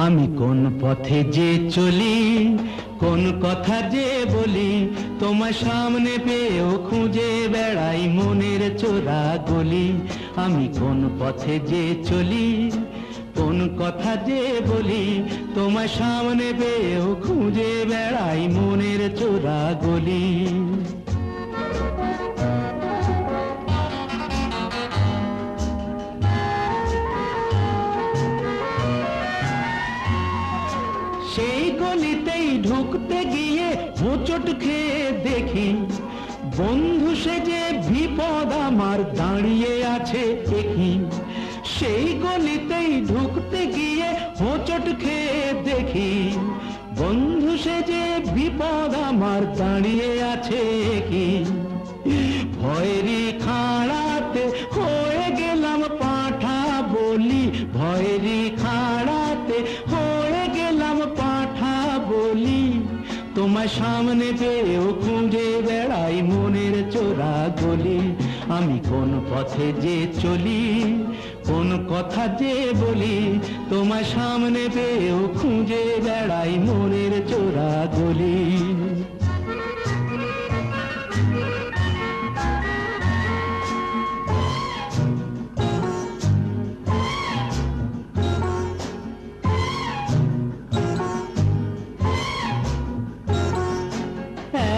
আমি কোন পথে যে চলি, কোন কথা যে বলি, তোমার সামনে পেয়েও খুঁজে বেড়াই মনের চোরা গলি। আমি কোন পথে যে চলি, কোন কথা যে বলি, তোমার সামনে পেয়েও খুঁজে বেড়াই মনের চোরা গলি। সেই গলিতেই ঢুকতে গিয়ে হোঁচট খেয়ে দেখি, বন্ধু সেজে বিপদ আমার দাঁড়িয়ে আছে একই। সেই গলিতেই ঢুকতে গিয়ে হোঁচট খেয়ে দেখি, বন্ধু সেজে বিপদ আমার দাঁড়িয়ে আছে একই। ভয়েরই খাড়াতে হয়ে গেলাম পাঁঠা বলি, ভয়েরই খাড়াতে হয়ে গেলাম পাঁঠা বলি। তোমার সামনে পেয়েও খুঁজে বেড়াই মনের চোরা গলি। আমি কোন পথে যে চলি, কোন কথা যে বলি, তোমার সামনে পেয়েও খুঁজে বেড়াই মনের চোরা গলি।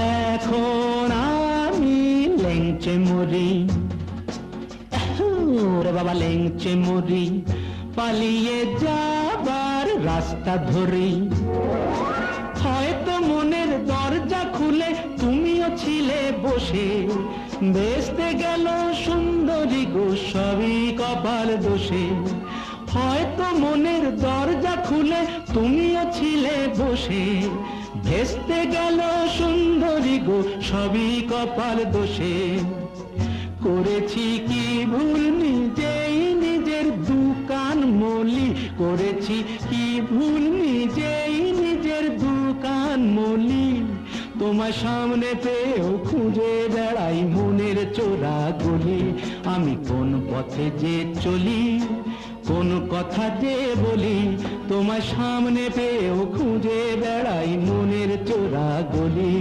এখন আমি লেংচে মরি, ওরে বাবা লেংচে মরি, পালিয়ে যাবার রাস্তা ধরি। হয়তো মনের দরজা খুলে তুমিও ছিলে বসে, বেসতে গেল সুন্দরী গো সবই কপাল দোষে। হয়তো মনের দরজা খুলে তুমিও ছিলে বসে, ভেস্তে গেল সুন্দরী গো সবই কপাল দোষে। করেছি কি ভুল নিজেই নিজের দুকান মলি, করেছি কি ভুল নিজেই নিজের দুকান মলি। তোমার সামনে পেয়েও খুঁজে বেড়াই মনের চোরা গলি। আমি কোন পথে যে চলি, কোন কথা যে বলি, তোমার সামনে পেয়েও খুঁজে বেড়াই মনের চোরা গলি।